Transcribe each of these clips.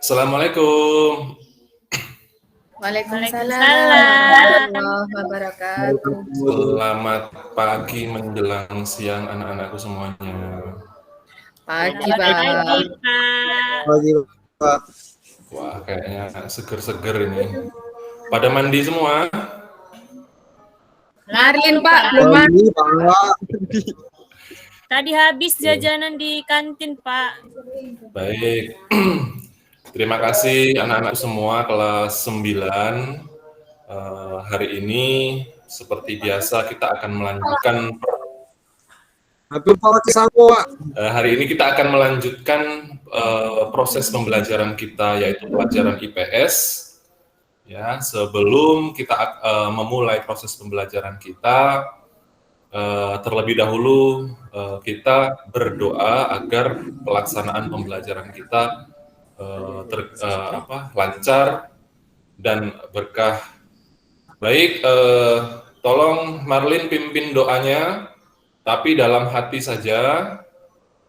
Assalamualaikum. Waalaikumsalam Waalaikumsalam. warahmatullahi wabarakatuh. Selamat pagi menjelang siang anak-anakku semuanya. Pagi, Selamat Pak. pagi, Pak. Pagi, Pak. Wah, kayaknya seger-seger ini. Pada mandi semua? Marlin, Belum, Pak, belum mandi. Pagi, Pak. Tadi habis jajanan di kantin, Pak. Baik. Terima kasih anak-anak semua kelas 9. Hari ini seperti biasa kita akan melanjutkan hari ini kita akan melanjutkan proses pembelajaran kita, yaitu pelajaran IPS. Ya, sebelum kita memulai proses pembelajaran kita, terlebih dahulu kita berdoa agar pelaksanaan pembelajaran kita lancar dan berkah. Baik, tolong Marlin pimpin doanya, tapi dalam hati saja,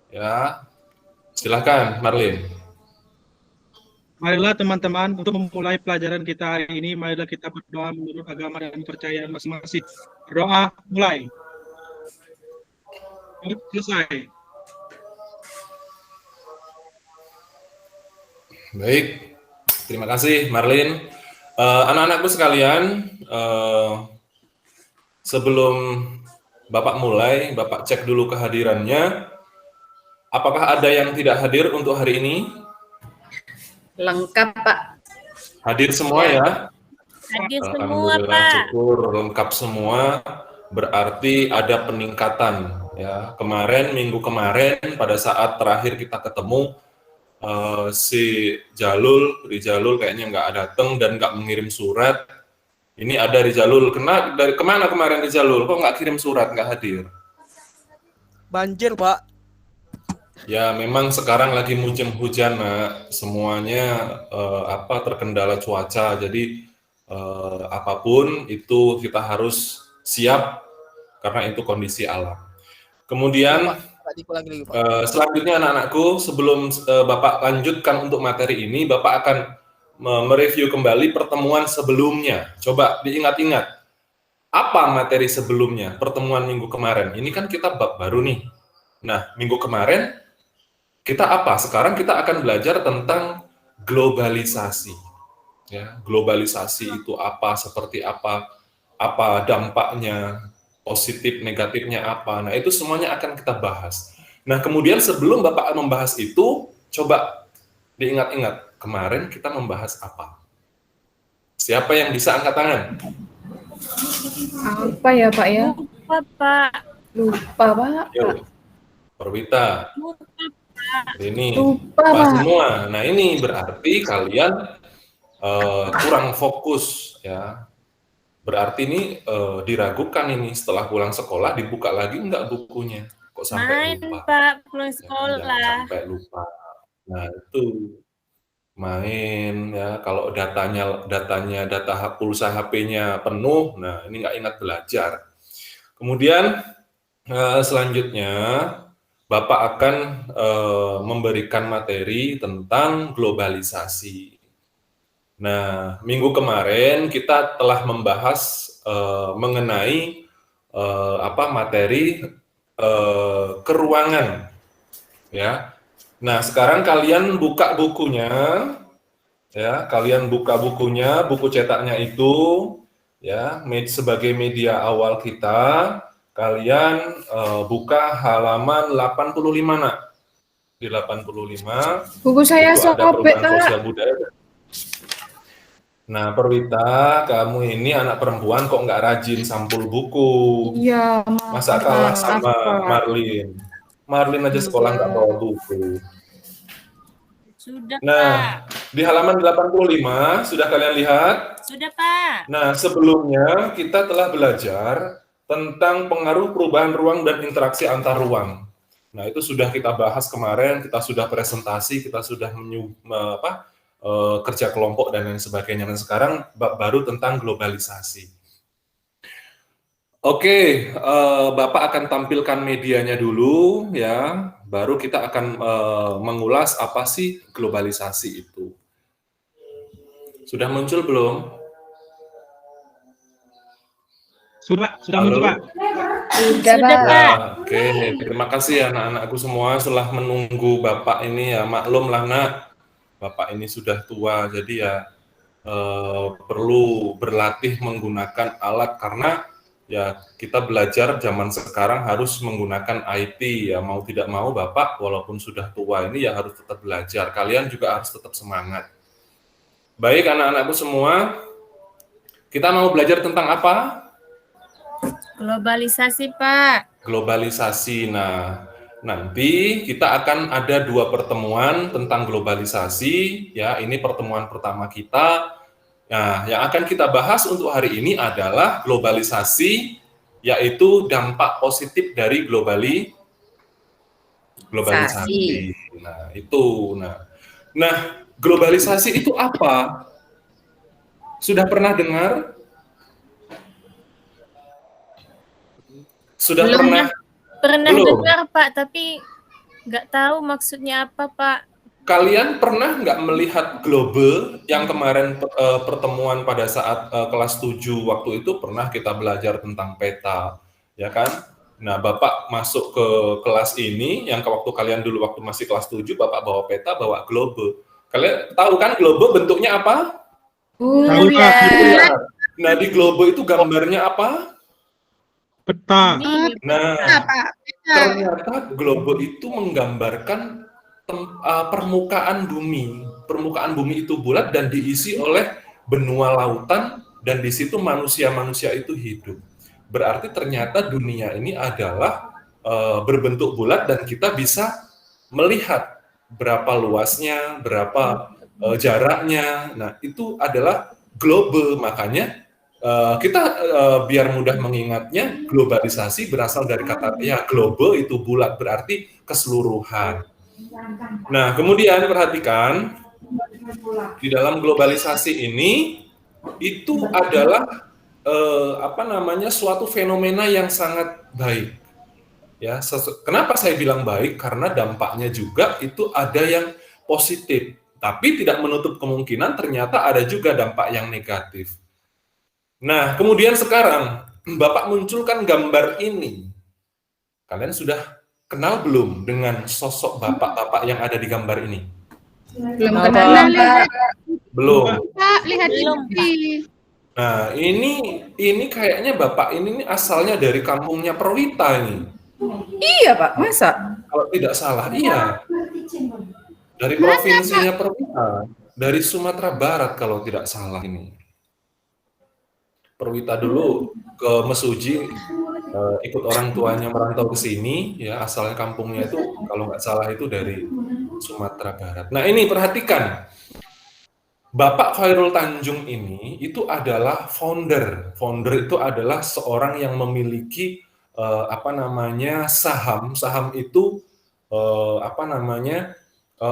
ya. Silakan, Marlin. Marilah teman-teman, untuk memulai pelajaran kita hari ini, marilah kita berdoa menurut agama dan kepercayaan masing-masing. Berdoa, mulai. Selesai. Baik, terima kasih Marlin. Anak-anakku sekalian, sebelum Bapak mulai, Bapak cek dulu kehadirannya. Apakah ada yang tidak hadir untuk hari ini? Lengkap, Pak. Hadir semua ya? Hadir semua, Alhamdulillah, Pak. syukur lengkap semua. Berarti ada peningkatan ya. Minggu kemarin pada saat terakhir kita ketemu, si Rizalul kayaknya nggak datang dan nggak mengirim surat. Ini ada Rizalul, dari kemana kemarin Rizalul? Kok nggak kirim surat, nggak hadir? Banjir, Pak. Ya, memang sekarang lagi musim hujan, Nak. Semuanya terkendala cuaca. Jadi apapun itu kita harus siap karena itu kondisi alam. Kemudian selanjutnya anak-anakku, sebelum Bapak lanjutkan untuk materi ini, Bapak akan mereview kembali pertemuan sebelumnya. Coba diingat-ingat, apa materi sebelumnya, pertemuan minggu kemarin. Ini kan kita bab baru nih. Nah, minggu kemarin kita apa? Sekarang kita akan belajar tentang globalisasi. Ya, globalisasi itu apa, seperti apa dampaknya, positif, negatifnya apa. Nah, itu semuanya akan kita bahas. Nah, kemudian sebelum Bapak membahas itu, coba diingat-ingat, kemarin kita membahas apa? Siapa yang bisa angkat tangan? Apa ya, Pak ya? Lupa, Pak. Lupa, Pak. Yuk, Perwita. Lupa, Pak. Ini Lupa, Pak Pak. semua. Nah, ini berarti kalian kurang fokus ya. Berarti ini diragukan ini setelah pulang sekolah dibuka lagi enggak bukunya? Kok sampai Main, lupa? Pak, pulang Ya, sekolah. jangan sampai lupa. Nah, itu main ya, kalau data pulsa HP-nya penuh, nah ini nggak ingat belajar. Kemudian selanjutnya Bapak akan memberikan materi tentang globalisasi. Nah, minggu kemarin kita telah membahas mengenai materi keruangan, ya. Nah, sekarang kalian buka bukunya, ya. Kalian buka bukunya, buku cetaknya itu, ya, sebagai media awal kita. Kalian buka halaman 85, Nak. Di 85. Buku saya itu ada sobek, perubahan Kak. sosial budaya. Nah, Perwita, kamu ini anak perempuan kok nggak rajin sampul buku? Iya, Masa kalah sama Marlin? Marlin aja sekolah nggak bawa buku. Sudah, Nah, Pak. di halaman 85, sudah kalian lihat? Sudah, Pak. Nah, sebelumnya kita telah belajar tentang pengaruh perubahan ruang dan interaksi antar ruang. Nah, itu sudah kita bahas kemarin, kita sudah presentasi, kita sudah kerja kelompok dan lain sebagainya. Dan sekarang baru tentang globalisasi. Oke, Bapak akan tampilkan medianya dulu ya, baru kita akan mengulas apa sih globalisasi itu. Sudah muncul belum? Sudah Halo? muncul, Pak. Sudah, Sudah, Pak. Pak. Oke, terima kasih anak-anakku semua setelah menunggu Bapak ini ya, maklum lah nak, Bapak ini sudah tua, jadi ya perlu berlatih menggunakan alat karena ya kita belajar zaman sekarang harus menggunakan IT ya, mau tidak mau Bapak walaupun sudah tua ini ya harus tetap belajar, kalian juga harus tetap semangat. Baik anak-anakku semua, kita mau belajar tentang apa? Globalisasi, Pak. Globalisasi. Nah, nanti kita akan ada 2 pertemuan tentang globalisasi ya. Ini pertemuan pertama kita. Nah, yang akan kita bahas untuk hari ini adalah globalisasi, yaitu dampak positif dari globalisasi. Nah, itu. Nah, globalisasi itu apa? Sudah pernah dengar? Sudah Belum Belum. pernah dengar, Pak, tapi nggak tahu maksudnya apa, Pak. Kalian pernah nggak melihat global yang kemarin pertemuan pada saat kelas 7 waktu itu pernah kita belajar tentang peta, ya kan? Nah, Bapak masuk ke kelas ini, yang waktu kalian dulu waktu masih kelas 7, Bapak bawa peta, bawa global. Kalian tahu kan global bentuknya apa? Tahu, Pak. Bulat. Nah, di global itu gambarnya apa? Peta. Ini Nah, Pak. ternyata global itu menggambarkan permukaan bumi. Permukaan bumi itu bulat dan diisi oleh benua lautan dan di situ manusia-manusia itu hidup. Berarti ternyata dunia ini adalah berbentuk bulat dan kita bisa melihat berapa luasnya, berapa jaraknya. Nah, itu adalah global. Makanya kita biar mudah mengingatnya, globalisasi berasal dari kata ya global itu bulat berarti keseluruhan. Nah, kemudian perhatikan di dalam globalisasi ini itu adalah suatu fenomena yang sangat baik. Ya, kenapa saya bilang baik? Karena dampaknya juga itu ada yang positif, tapi tidak menutup kemungkinan ternyata ada juga dampak yang negatif. Nah, kemudian sekarang Bapak munculkan gambar ini. Kalian sudah kenal belum dengan sosok bapak-bapak yang ada di gambar ini? Belum kenal, Pak. Belum. Pak, lihat Belum, TV. Nah, ini kayaknya bapak ini asalnya dari kampungnya Perwita ini. Iya, Pak. Masa? Kalau tidak salah, iya. Dari provinsinya Perwita, dari Sumatera Barat kalau tidak salah ini. Perwita dulu ke Mesuji ikut orang tuanya merantau ke sini, ya asalnya kampungnya itu kalau nggak salah itu dari Sumatera Barat. Nah ini perhatikan, Bapak Khairul Tanjung ini itu adalah founder. Founder itu adalah seorang yang memiliki saham. Saham itu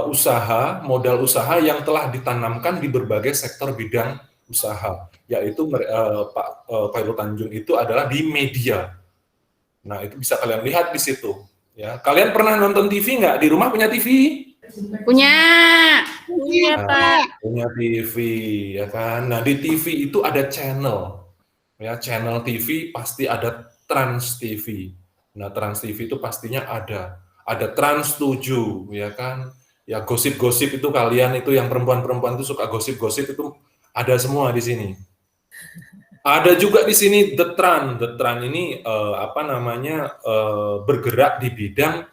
usaha, modal usaha yang telah ditanamkan di berbagai sektor bidang usaha, yaitu Pak Khairul Tanjung itu adalah di media. Nah, itu bisa kalian lihat di situ. Ya, kalian pernah nonton TV nggak? Di rumah punya TV? Punya. punya, Pak. Punya TV, ya kan? Nah, di TV itu ada channel. Ya, channel TV pasti ada Trans TV. Nah, Trans TV itu pastinya ada Trans 7, ya kan? Ya, gosip-gosip itu kalian itu yang perempuan-perempuan itu suka gosip-gosip itu ada semua di sini. Ada juga di sini The Tran. The Tran ini bergerak di bidang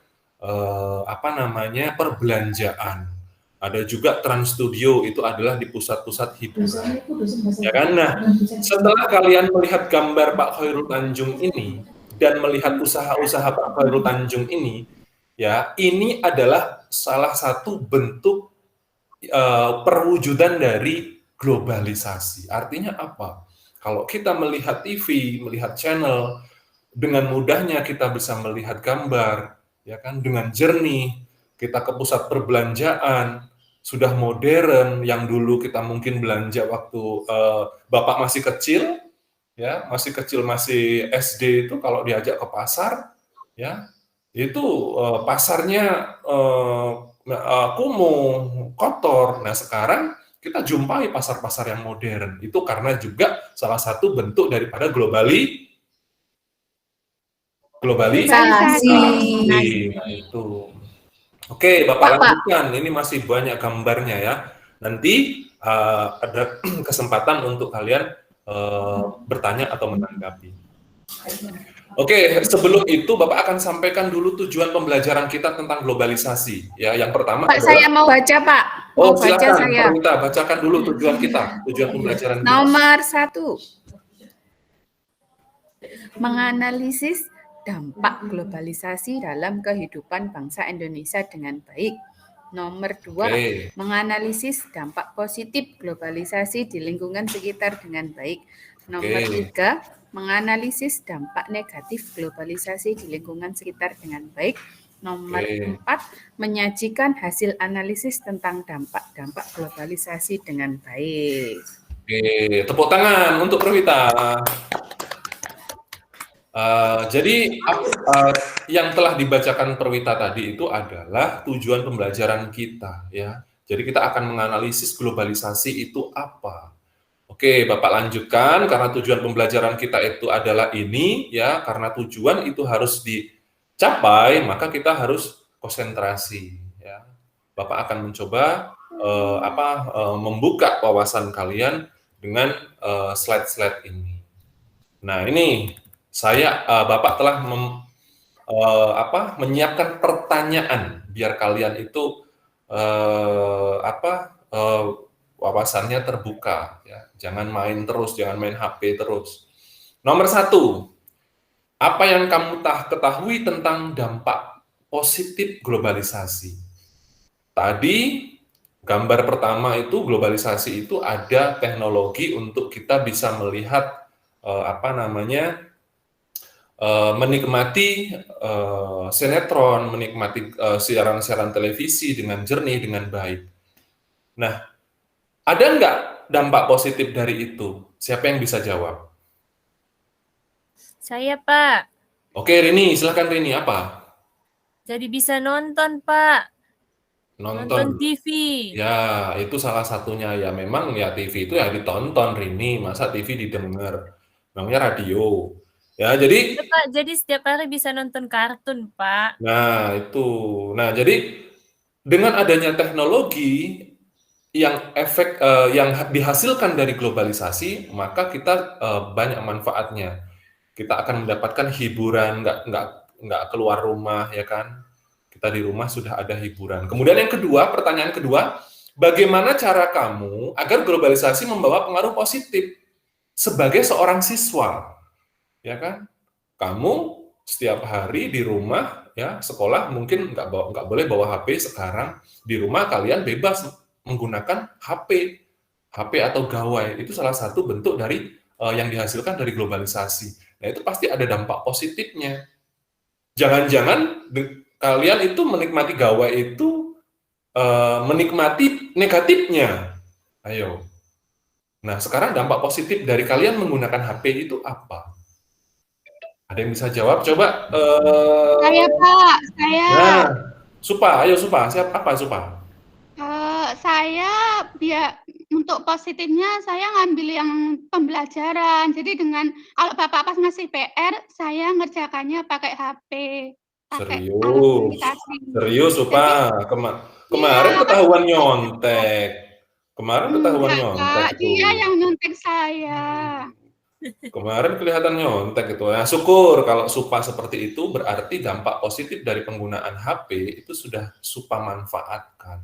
perbelanjaan. Ada juga Trans Studio, itu adalah di pusat-pusat hiburan. Ya kan? Nah, setelah kalian melihat gambar Pak Khairul Tanjung ini dan melihat usaha-usaha Pak Khairul Tanjung ini, ya, ini adalah salah satu bentuk perwujudan dari globalisasi. Artinya apa? Kalau kita melihat TV, melihat channel, dengan mudahnya kita bisa melihat gambar, ya kan? Dengan jernih, kita ke pusat perbelanjaan, sudah modern, yang dulu kita mungkin belanja waktu Bapak masih kecil, ya, masih SD itu kalau diajak ke pasar, ya, itu pasarnya kumuh, kotor. Nah, sekarang kita jumpai pasar-pasar yang modern. Itu karena juga salah satu bentuk daripada globalisasi. Nah, itu. Oke, Bapak lanjutkan. Ini masih banyak gambarnya ya. Nanti ada kesempatan untuk kalian bertanya atau menanggapi. Oke, sebelum itu Bapak akan sampaikan dulu tujuan pembelajaran kita tentang globalisasi. Ya, yang pertama Pak, saya mau baca, Pak. Oh, Mau baca silakan, saya. Perwita, bacakan dulu tujuan kita, tujuan pembelajaran kita. Nomor 1. Menganalisis dampak globalisasi dalam kehidupan bangsa Indonesia dengan baik. Nomor 2, Oke. menganalisis dampak positif globalisasi di lingkungan sekitar dengan baik. Nomor Oke. 3, menganalisis dampak negatif globalisasi di lingkungan sekitar dengan baik. Nomor Oke. 4, menyajikan hasil analisis tentang dampak-dampak globalisasi dengan baik. Oke, tepuk tangan untuk Perwita. Jadi yang telah dibacakan Perwita tadi itu adalah tujuan pembelajaran kita, ya. Jadi kita akan menganalisis globalisasi itu apa. Oke, Bapak lanjutkan karena tujuan pembelajaran kita itu adalah ini, ya. Karena tujuan itu harus dicapai, maka kita harus konsentrasi, ya. Bapak akan mencoba membuka wawasan kalian dengan slide-slide ini. Nah, ini Bapak telah menyiapkan pertanyaan biar kalian itu wawasannya terbuka, ya. Jangan main terus, jangan main HP terus. Nomor 1, apa yang kamu ketahui tentang dampak positif globalisasi? Tadi gambar pertama itu globalisasi itu ada teknologi untuk kita bisa melihat menikmati sinetron, menikmati siaran-siaran televisi dengan jernih, dengan baik. Nah, ada nggak dampak positif dari itu? Siapa yang bisa jawab? Saya, Pak. Oke, Rini, silakan Rini, apa? Jadi bisa nonton, Pak. Nonton TV. Ya, itu salah satunya ya. Memang ya TV itu ya ditonton, Rini. Masa TV didengar? Namanya radio. Ya, jadi Ya, Pak, jadi setiap hari bisa nonton kartun, Pak. Nah, itu. Nah, jadi dengan adanya teknologi yang yang dihasilkan dari globalisasi, maka kita banyak manfaatnya. Kita akan mendapatkan hiburan, nggak keluar rumah, ya kan? Kita di rumah sudah ada hiburan. Kemudian yang kedua, pertanyaan kedua, bagaimana cara kamu agar globalisasi membawa pengaruh positif sebagai seorang siswa? Ya kan? Kamu setiap hari di rumah, ya sekolah mungkin nggak boleh bawa HP sekarang. Di rumah kalian bebas menggunakan HP atau gawai. Itu salah satu bentuk dari yang dihasilkan dari globalisasi. Nah, itu pasti ada dampak positifnya. Jangan-jangan kalian itu menikmati gawai itu menikmati negatifnya. Ayo. Nah, sekarang dampak positif dari kalian menggunakan HP itu apa? Ada yang bisa jawab? Coba. Saya, Pak. Saya. Nah, Supa. Ayo Supa. Siapa? Apa Supa? Saya untuk positifnya saya ngambil yang pembelajaran. Jadi dengan kalau Bapak pas ngasih PR, saya ngerjakannya pakai HP. Pakai alat komunikasi. Serius Supa. Kemarin iya, ketahuan nyontek. Kemarin ketahuan nyontek. Dia yang nyontek saya. Kemarin kelihatan nyontek gitu. Nah, syukur kalau Supa seperti itu berarti dampak positif dari penggunaan HP itu sudah Supa manfaatkan.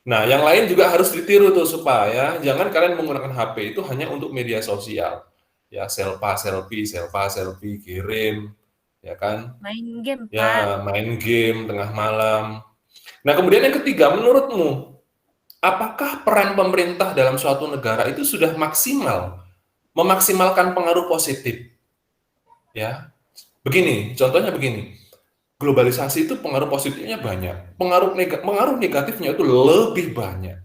Nah, yang lain juga harus ditiru tuh supaya jangan kalian menggunakan HP itu hanya untuk media sosial. Ya, selfie, kirim, ya kan? Main game, Pak. Ya, main game tengah malam. Nah, kemudian yang ketiga, menurutmu apakah peran pemerintah dalam suatu negara itu sudah maksimal memaksimalkan pengaruh positif? Ya. Begini, contohnya begini. Globalisasi itu pengaruh positifnya banyak, pengaruh negatifnya itu lebih banyak.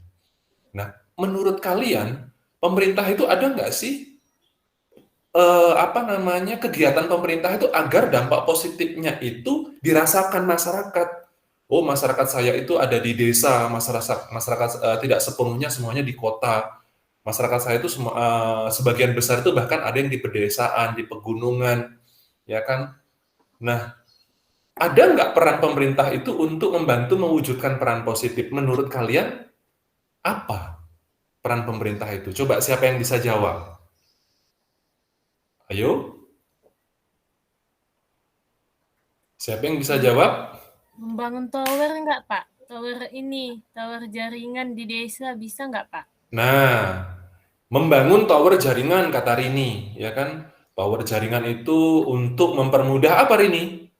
Nah, menurut kalian, pemerintah itu ada nggak sih kegiatan pemerintah itu agar dampak positifnya itu dirasakan masyarakat? Oh, masyarakat saya itu ada di desa, masyarakat tidak sepenuhnya semuanya di kota. Masyarakat saya itu sebagian besar itu bahkan ada yang di pedesaan, di pegunungan, ya kan? Nah, ada nggak peran pemerintah itu untuk membantu mewujudkan peran positif? Menurut kalian, apa peran pemerintah itu? Coba siapa yang bisa jawab? Ayo. Siapa yang bisa jawab? Membangun tower nggak, Pak? Tower jaringan di desa bisa nggak, Pak? Nah, membangun tower jaringan kata Rini, ya kan? Tower jaringan itu untuk mempermudah apa Rini?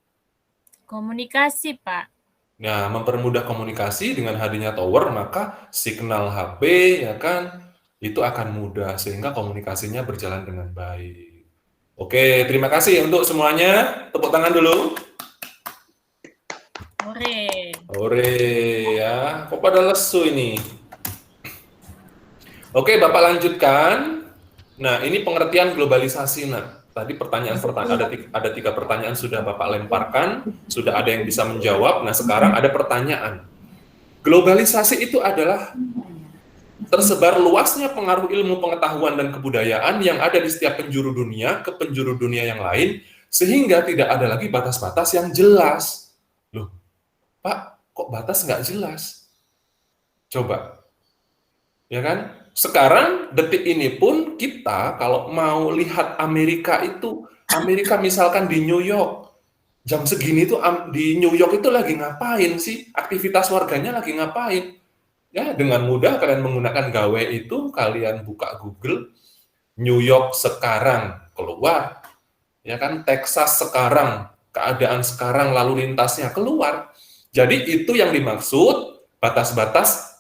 Komunikasi, Pak. Nah, mempermudah komunikasi dengan hadirnya tower, maka signal HP, ya kan, itu akan mudah sehingga komunikasinya berjalan dengan baik. Oke, terima kasih untuk semuanya. Tepuk tangan dulu. Hore. Ore ya, kok pada lesu ini? Oke, Bapak lanjutkan. Nah, ini pengertian globalisasi. Nah, tadi ada 3 pertanyaan sudah Bapak lemparkan, sudah ada yang bisa menjawab. Nah, sekarang ada pertanyaan. Globalisasi itu adalah tersebar luasnya pengaruh ilmu pengetahuan dan kebudayaan yang ada di setiap penjuru dunia ke penjuru dunia yang lain, sehingga tidak ada lagi batas-batas yang jelas. Loh, Pak, kok batas nggak jelas? Coba. Ya kan? Sekarang, detik ini pun kita kalau mau lihat Amerika misalkan di New York, jam segini tuh di New York itu lagi ngapain sih? Aktivitas warganya lagi ngapain? Ya, dengan mudah kalian menggunakan gawe itu, kalian buka Google, New York sekarang keluar. Ya kan? Texas sekarang, keadaan sekarang lalu lintasnya keluar. Jadi itu yang dimaksud batas-batas,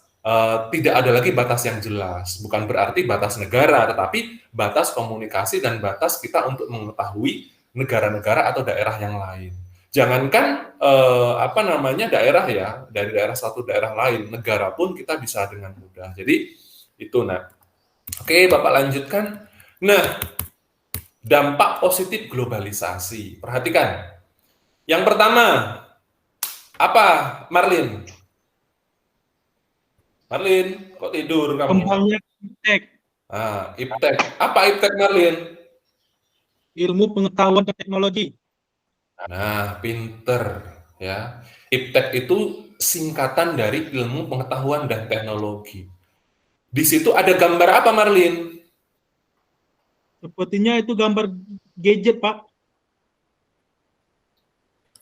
tidak ada lagi batas yang jelas. Bukan berarti batas negara, tetapi batas komunikasi dan batas kita untuk mengetahui negara-negara atau daerah yang lain. Jangankan daerah ya, dari daerah satu daerah lain, negara pun kita bisa dengan mudah. Jadi itu nah. Oke, Bapak lanjutkan. Nah, dampak positif globalisasi. Perhatikan. Yang pertama, apa, Marlin? Marlin, kok tidur kamu? Kembangnya iptek, Iptek. Apa iptek, Marlin? ilmu pengetahuan dan teknologi. Nah, pinter ya. Iptek itu singkatan dari ilmu pengetahuan dan teknologi. Di situ ada gambar apa, Marlin? Sepertinya itu gambar gadget, Pak.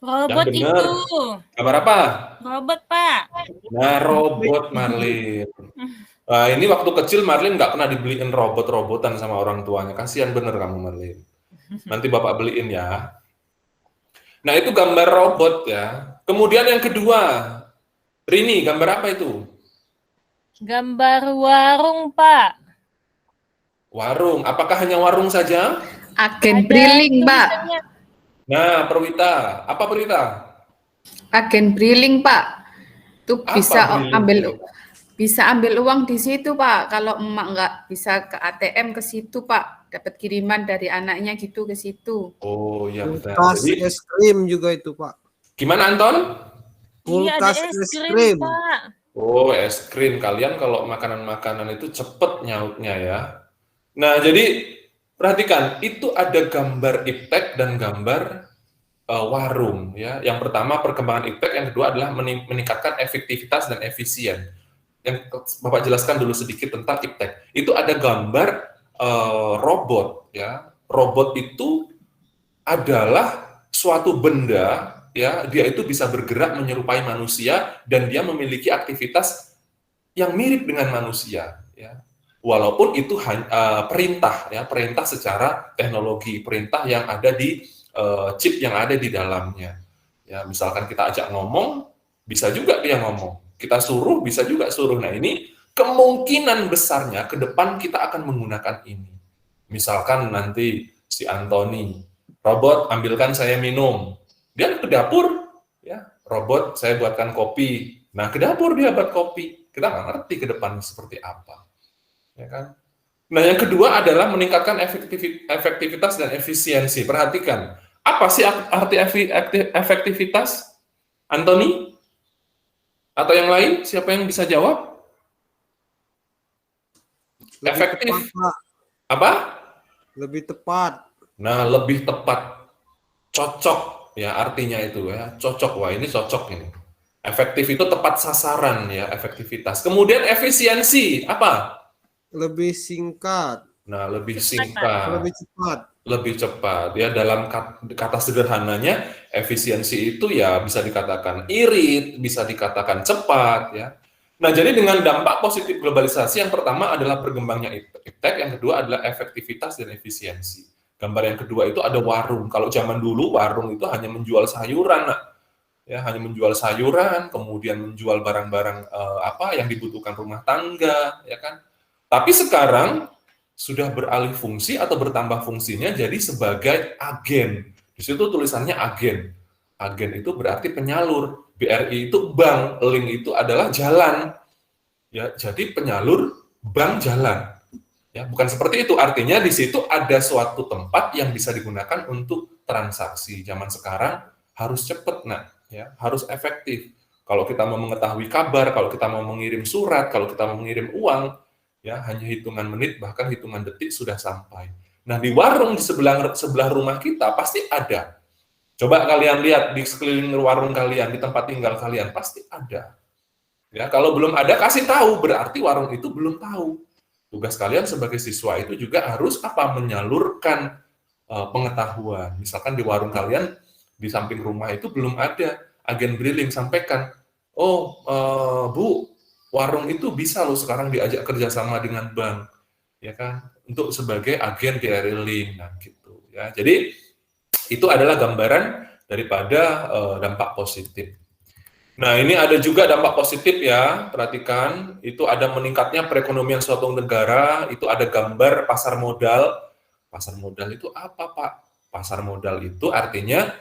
Robot Yang benar. itu. Gambar apa? Robot, Pak. Nah, robot, Marlin. Nah, ini waktu kecil Marlin nggak pernah dibeliin robot-robotan sama orang tuanya. Kasihan bener kamu, Marlin. Nanti Bapak beliin ya. Nah, itu gambar robot ya. Kemudian yang kedua, Rini, gambar apa itu? Gambar warung, Pak. Warung. Apakah hanya warung saja? Agen Ada briling, Pak. tulisannya. Nah, Perwita. Apa Perwita? Agen briling, Pak. Itu Apa bisa briling? ambil uang di situ, Pak. Kalau emak nggak bisa ke ATM ke situ, Pak. Dapat kiriman dari anaknya gitu ke situ. Oh, iya betul. Kulkas Jadi, es krim juga itu, Pak. gimana Anton? Iya, ada Kulkas es es krim, krim. Pak. Oh, es krim. Kalian kalau makanan-makanan itu cepet nyautnya ya. Nah, jadi perhatikan, itu ada gambar iptek dan gambar warung ya. Yang pertama perkembangan iptek, yang kedua adalah meningkatkan efektivitas dan efisien. Yang Bapak jelaskan dulu sedikit tentang iptek. Itu ada gambar robot ya. Robot itu adalah suatu benda ya, dia itu bisa bergerak menyerupai manusia dan dia memiliki aktivitas yang mirip dengan manusia ya. Walaupun itu perintah ya, perintah secara teknologi, perintah yang ada di chip yang ada di dalamnya. Ya, misalkan kita ajak ngomong, bisa juga dia ngomong. Kita suruh, bisa juga suruh. Nah, ini kemungkinan besarnya ke depan kita akan menggunakan ini. Misalkan nanti si Anthony, robot ambilkan saya minum. Dia ke dapur, ya, robot saya buatkan kopi. Nah, ke dapur dia buat kopi. Kita nggak ngerti ke depan seperti apa. Ya kan? Nah, yang kedua adalah meningkatkan efektivitas dan efisiensi. Perhatikan, apa sih arti efektivitas, Anthony? Atau yang lain? Siapa yang bisa jawab? Lebih Efektif. tepat, Pak. Apa? Lebih tepat. Nah, lebih tepat. Cocok, ya artinya itu ya. Cocok, wah ini cocok ini. Efektif itu tepat sasaran ya, efektivitas. Kemudian efisiensi, apa? Lebih singkat. Nah, lebih Cepat, singkat. Lebih cepat. Lebih cepat ya, dalam kata sederhananya efisiensi itu ya bisa dikatakan irit, bisa dikatakan cepat ya. Nah, jadi dengan dampak positif globalisasi yang pertama adalah berkembangnya iptek, yang kedua adalah efektivitas dan efisiensi. Gambar yang kedua itu ada warung. Kalau zaman dulu warung itu hanya menjual sayuran, ya hanya menjual sayuran, kemudian menjual barang-barang apa yang dibutuhkan rumah tangga, ya kan. Tapi sekarang sudah beralih fungsi atau bertambah fungsinya jadi sebagai agen. Di situ tulisannya agen. Agen itu berarti penyalur. BRI itu bank, link itu adalah jalan. Ya, jadi penyalur bank jalan. Ya, bukan seperti itu. Artinya di situ ada suatu tempat yang bisa digunakan untuk transaksi. Zaman sekarang harus cepat, nah, ya, harus efektif. Kalau kita mau mengetahui kabar, kalau kita mau mengirim surat, kalau kita mau mengirim uang, ya hanya hitungan menit bahkan hitungan detik sudah sampai. Nah, di warung di sebelah rumah kita pasti ada. Coba kalian lihat di sekeliling warung kalian, di tempat tinggal kalian pasti ada. Ya, kalau belum ada kasih tahu, berarti warung itu belum tahu. Tugas kalian sebagai siswa itu juga harus apa? Menyalurkan pengetahuan. Misalkan di warung kalian di samping rumah itu belum ada, agen briling sampaikan, "Oh, Bu, warung itu bisa loh sekarang diajak kerjasama dengan bank, ya kan, untuk sebagai agen BRI Link, nah gitu ya. Jadi itu adalah gambaran daripada dampak positif. Nah, ini ada juga dampak positif ya, perhatikan, itu ada meningkatnya perekonomian suatu negara, itu ada gambar pasar modal. Pasar modal itu apa, Pak? Pasar modal itu artinya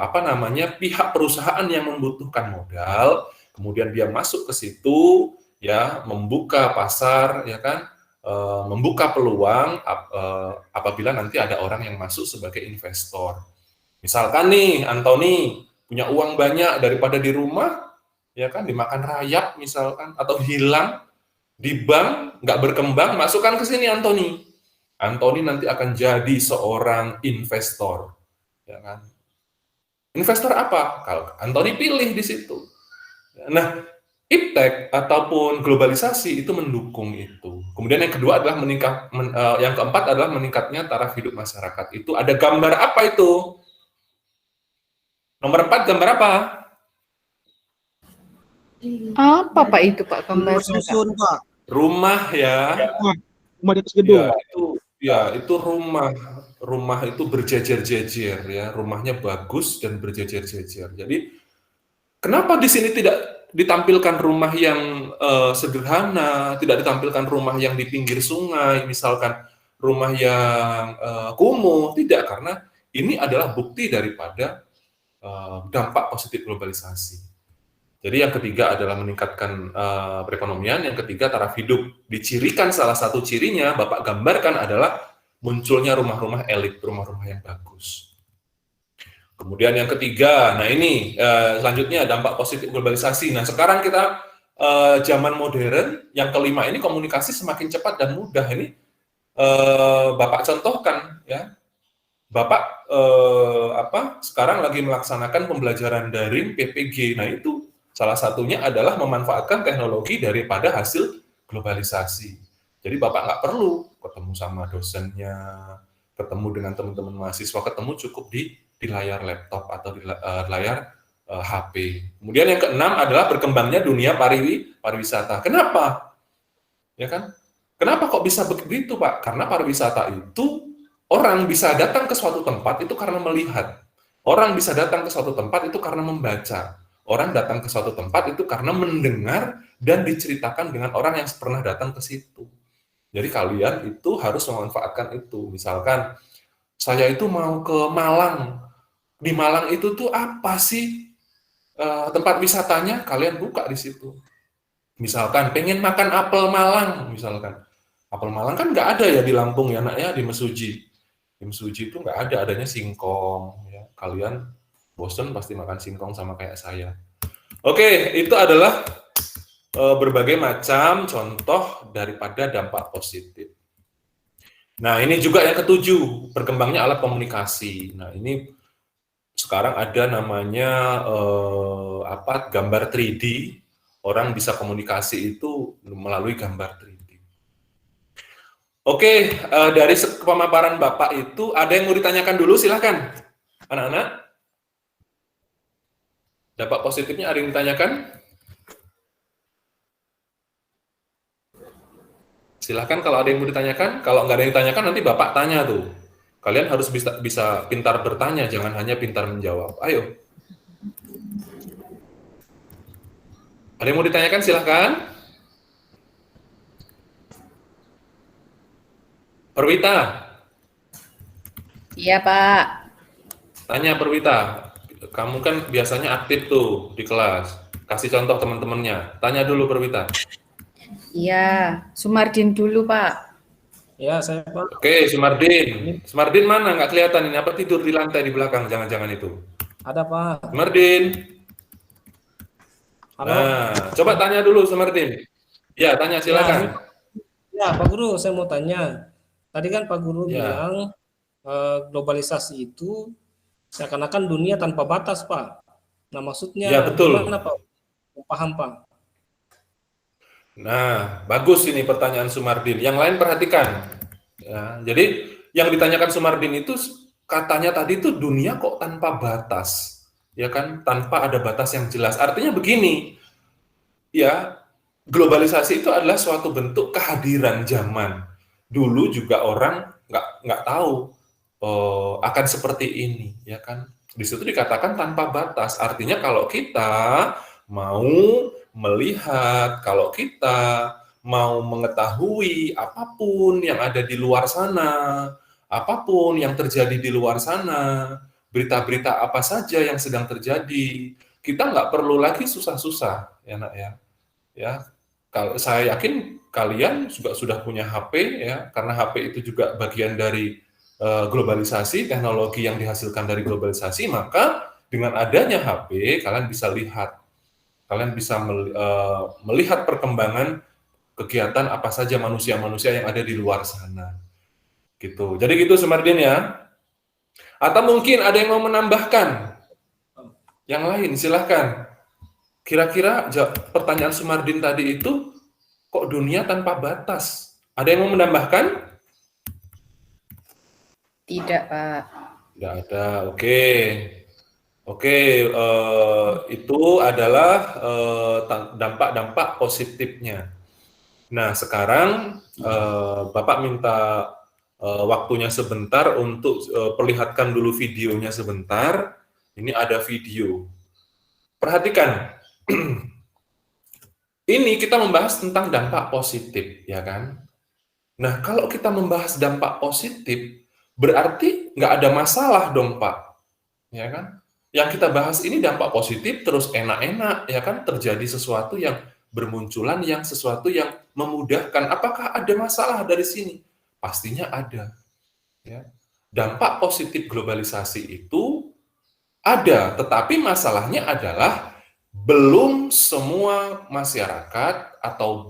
apa namanya, pihak perusahaan yang membutuhkan modal, kemudian dia masuk ke situ, ya, membuka pasar, ya kan, membuka peluang apabila nanti ada orang yang masuk sebagai investor. Misalkan nih, Anthony punya uang banyak daripada di rumah, ya kan, dimakan rayap misalkan, atau hilang di bank, nggak berkembang, masukkan ke sini Anthony. Anthony nanti akan jadi seorang investor, ya kan. Investor apa? Kalau Anthony pilih di situ. Nah, iptek ataupun globalisasi itu mendukung itu. Kemudian yang kedua adalah yang keempat adalah meningkatnya taraf hidup masyarakat. Itu ada gambar apa itu? Nomor 4 gambar apa? Apa Pak itu Pak gambar? Susun, Pak. Rumah ya. Rumah di atas gedung. Itu rumah. Rumah itu berjejer-jejer ya. Rumahnya bagus dan berjejer-jejer. Jadi kenapa di sini tidak ditampilkan rumah yang sederhana, tidak ditampilkan rumah yang di pinggir sungai, misalkan rumah yang kumuh? Tidak, karena ini adalah bukti daripada dampak positif globalisasi. Jadi yang ketiga adalah meningkatkan perekonomian, yang ketiga taraf hidup. Dicirikan salah satu cirinya, Bapak gambarkan adalah munculnya rumah-rumah elit, rumah-rumah yang bagus. Kemudian yang ketiga, nah ini selanjutnya dampak positif globalisasi. Nah sekarang kita zaman modern, yang kelima ini komunikasi semakin cepat dan mudah. Ini Bapak contohkan ya, Bapak sekarang lagi melaksanakan pembelajaran daring PPG. Nah itu salah satunya adalah memanfaatkan teknologi daripada hasil globalisasi. Jadi Bapak nggak perlu ketemu sama dosennya, ketemu dengan teman-teman mahasiswa, ketemu cukup di layar laptop atau di layar HP. Kemudian yang keenam adalah berkembangnya dunia pariwisata. Kenapa? Ya kan? Kenapa kok bisa begitu, Pak? Karena pariwisata itu orang bisa datang ke suatu tempat itu karena melihat. Orang bisa datang ke suatu tempat itu karena membaca. Orang datang ke suatu tempat itu karena mendengar dan diceritakan dengan orang yang pernah datang ke situ. Jadi kalian itu harus memanfaatkan itu. Misalkan saya itu mau ke Malang. Di Malang itu tuh apa sih tempat wisatanya? Kalian buka di situ. Misalkan pengen makan apel Malang, misalkan. Apel Malang kan nggak ada ya di Lampung ya, nak ya, di Mesuji. Di Mesuji itu nggak ada, adanya singkong. Ya. Kalian bosen pasti makan singkong sama kayak saya. Oke, itu adalah berbagai macam contoh daripada dampak positif. Nah, ini juga yang ketujuh, berkembangnya alat komunikasi. Nah, ini sekarang ada namanya gambar 3D. Orang bisa komunikasi itu melalui gambar 3D. Oke, dari pemaparan Bapak itu ada yang mau ditanyakan dulu, silahkan. Anak-anak, dampak positifnya ada yang ditanyakan? Silahkan kalau ada yang mau ditanyakan. Kalau nggak ada yang ditanyakan, nanti Bapak tanya tuh. Kalian harus bisa pintar bertanya, jangan hanya pintar menjawab. Ayo. Ada yang mau ditanyakan, silahkan. Perwita, Iya, Pak. tanya Perwita. Kamu kan biasanya aktif tuh di kelas. Kasih contoh teman-temannya. Tanya dulu Perwita. Iya, Sumardin dulu, Pak. Ya, saya Pak. Oke, Sumardin. Sumardin mana? Nggak kelihatan ini. Apa tidur di lantai di belakang? Jangan-jangan itu. Ada Pak. Sumardin. Halo. Nah, coba tanya dulu Sumardin. Ya, tanya silakan. Ya, Pak Guru, saya mau tanya. Tadi kan Pak Guru Ya. bilang globalisasi itu seakan-akan dunia tanpa batas, Pak. Nah, maksudnya Ya, betul. gimana, Pak? Paham, Pak. Nah, bagus ini pertanyaan Sumardin. Yang lain perhatikan. Ya, jadi yang ditanyakan Sumardin itu katanya tadi itu dunia kok tanpa batas, ya kan? Tanpa ada batas yang jelas. Artinya begini, ya globalisasi itu adalah suatu bentuk kehadiran zaman. Dulu juga orang nggak tahu akan seperti ini, ya kan? Di situ dikatakan tanpa batas. Artinya kalau kita mau melihat, kalau kita mau mengetahui apapun yang ada di luar sana, apapun yang terjadi di luar sana, berita-berita apa saja yang sedang terjadi, kita nggak perlu lagi susah-susah, ya nak ya. Ya, kalau saya yakin kalian juga sudah punya HP ya, karena HP itu juga bagian dari globalisasi, teknologi yang dihasilkan dari globalisasi, maka dengan adanya HP kalian bisa lihat. Kalian bisa melihat perkembangan kegiatan apa saja manusia-manusia yang ada di luar sana. Gitu. Jadi gitu Sumardin ya. Atau mungkin ada yang mau menambahkan? Yang lain silahkan. Kira-kira pertanyaan Sumardin tadi itu kok dunia tanpa batas? Ada yang mau menambahkan? Tidak, Pak. Tidak ada. Oke. Oke, itu adalah dampak-dampak positifnya. Nah, sekarang Bapak minta waktunya sebentar untuk perlihatkan dulu videonya sebentar. Ini ada video. Perhatikan. Ini kita membahas tentang dampak positif, ya kan? Nah, kalau kita membahas dampak positif, berarti nggak ada masalah dong, Pak. Ya kan? Yang kita bahas ini dampak positif terus enak-enak, ya kan? Terjadi sesuatu yang bermunculan, yang sesuatu yang memudahkan. Apakah ada masalah dari sini? Pastinya ada. Ya. Dampak positif globalisasi itu ada, tetapi masalahnya adalah belum semua masyarakat atau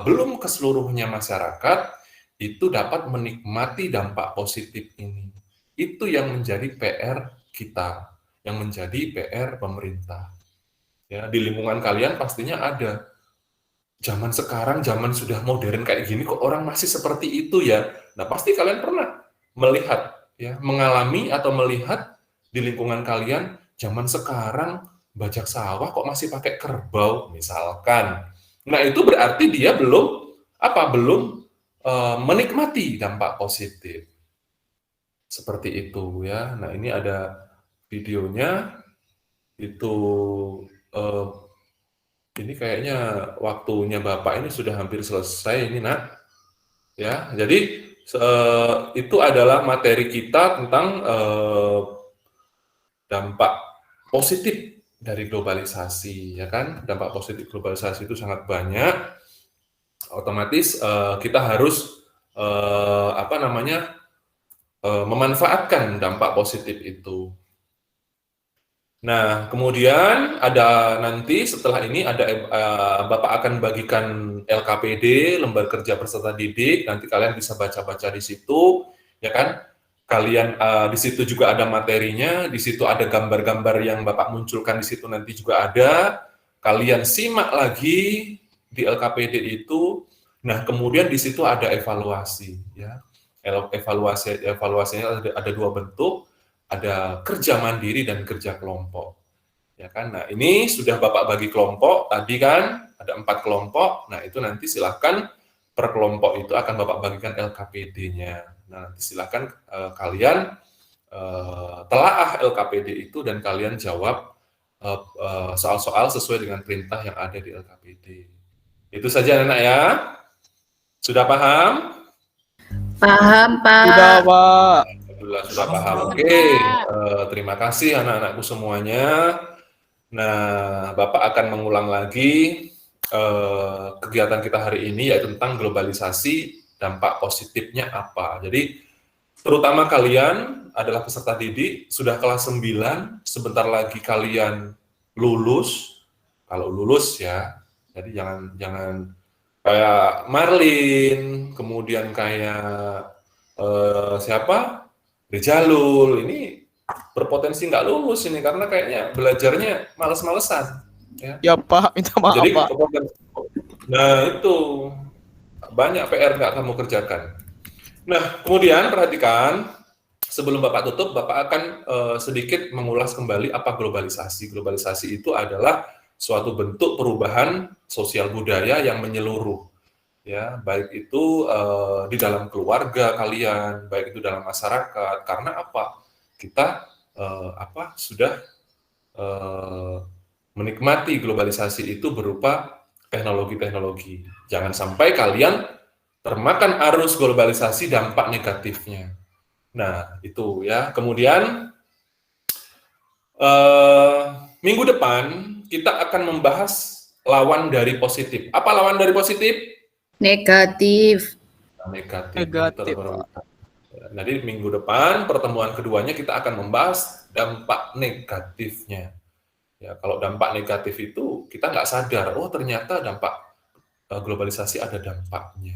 belum keseluruhnya masyarakat itu dapat menikmati dampak positif ini. Itu yang menjadi PR kita, yang menjadi PR pemerintah. Ya, di lingkungan kalian pastinya ada. Zaman sekarang, zaman sudah modern kayak gini, kok orang masih seperti itu ya? Nah, pasti kalian pernah melihat, ya, mengalami atau melihat di lingkungan kalian, zaman sekarang bajak sawah kok masih pakai kerbau, misalkan. Nah, itu berarti dia belum menikmati dampak positif. Seperti itu ya. Nah, ini ada videonya. Itu ini kayaknya waktunya Bapak ini sudah hampir selesai ini, Nak. Ya, jadi itu adalah materi kita tentang dampak positif dari globalisasi, ya kan? Dampak positif globalisasi itu sangat banyak. Otomatis kita harus memanfaatkan dampak positif itu. Nah, kemudian ada nanti setelah ini ada Bapak akan bagikan LKPD, lembar kerja peserta didik. Nanti kalian bisa baca-baca di situ, ya kan? Kalian di situ juga ada materinya, di situ ada gambar-gambar yang Bapak munculkan di situ nanti juga ada. Kalian simak lagi di LKPD itu. Nah, kemudian di situ ada evaluasi, ya. Evaluasinya ada dua bentuk. Ada kerja mandiri dan kerja kelompok, ya kan? Nah, ini sudah Bapak bagi kelompok tadi kan, ada 4 kelompok. Nah, itu nanti silahkan per kelompok itu akan Bapak bagikan LKPD-nya. Nah, nanti silahkan kalian telaah LKPD itu dan kalian jawab soal-soal sesuai dengan perintah yang ada di LKPD. Itu saja anak ya. Sudah paham? Paham, Pak. Sudah, Pak. Sudah paham. Oke, terima kasih anak-anakku semuanya. Nah, Bapak akan mengulang lagi kegiatan kita hari ini yaitu tentang globalisasi, dampak positifnya apa. Jadi, terutama kalian adalah peserta didik, sudah kelas 9, sebentar lagi kalian lulus. Kalau lulus ya, jadi jangan kayak Marlin, kemudian kayak siapa? Rijalul, ini berpotensi nggak lulus ini karena kayaknya belajarnya males-malesan. Ya Pak, minta maaf Jadi, Pak. nah itu banyak PR nggak kamu kerjakan. Nah, kemudian perhatikan, sebelum Bapak tutup, Bapak akan sedikit mengulas kembali apa globalisasi. Globalisasi itu adalah suatu bentuk perubahan sosial budaya yang menyeluruh. Ya, baik itu di dalam keluarga kalian, baik itu dalam masyarakat. Karena apa? Kita sudah menikmati globalisasi itu berupa teknologi-teknologi. Jangan sampai kalian termakan arus globalisasi dampak negatifnya. Nah, itu ya. Kemudian minggu depan kita akan membahas lawan dari positif. Apa lawan dari positif? Negatif. Negatif. Pak. Jadi minggu depan pertemuan keduanya kita akan membahas dampak negatifnya. Ya, kalau dampak negatif itu kita nggak sadar, oh ternyata dampak globalisasi ada dampaknya.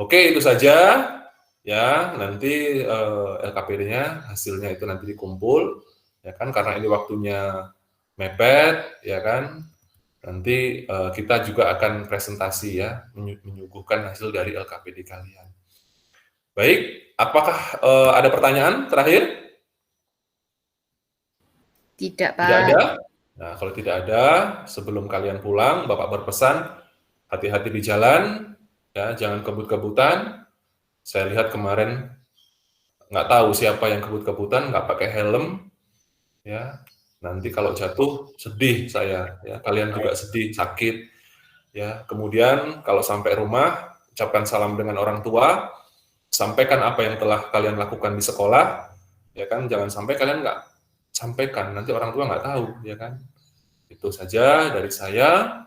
Oke, itu saja. Ya, nanti LKPD-nya hasilnya itu nanti dikumpul, ya kan? Karena ini waktunya mepet, ya kan? Nanti kita juga akan presentasi ya, menyuguhkan hasil dari LKPD kalian. Baik, apakah ada pertanyaan terakhir? Tidak, Pak. Tidak ada? Nah, kalau tidak ada, sebelum kalian pulang, Bapak berpesan, hati-hati di jalan, ya, jangan kebut-kebutan. Saya lihat kemarin, nggak tahu siapa yang kebut-kebutan, nggak pakai helm, ya. Nanti kalau jatuh, sedih saya, ya. Kalian juga sedih, sakit, ya. Kemudian kalau sampai rumah, ucapkan salam dengan orang tua, sampaikan apa yang telah kalian lakukan di sekolah, ya kan. Jangan sampai kalian nggak sampaikan, nanti orang tua nggak tahu, ya kan. Itu saja dari saya.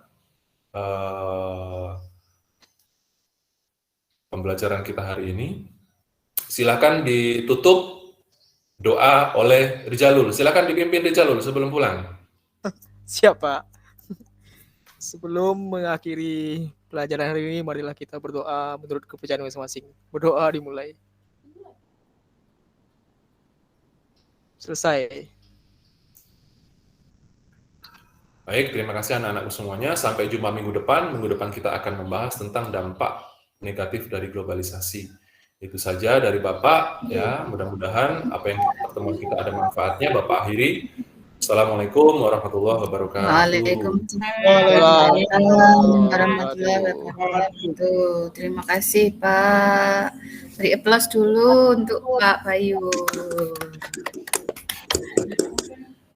Pembelajaran kita hari ini. Silakan ditutup doa oleh Rijalul. Silakan dipimpin Rijalul sebelum pulang. Siap Pak. Sebelum mengakhiri pelajaran hari ini, marilah kita berdoa menurut kepercayaan masing-masing. Berdoa dimulai. Selesai. Baik, terima kasih anak-anakku semuanya. Sampai jumpa minggu depan. Minggu depan kita akan membahas tentang dampak negatif dari globalisasi. Itu saja dari Bapak, ya. Mudah-mudahan apa yang pertemuan kita ada manfaatnya. Bapak akhiri. Assalamualaikum warahmatullahi wabarakatuh. Waalaikumsalam warahmatullahi wabarakatuh. Terima kasih, Pak. Beri aplaus dulu untuk Pak Bayu.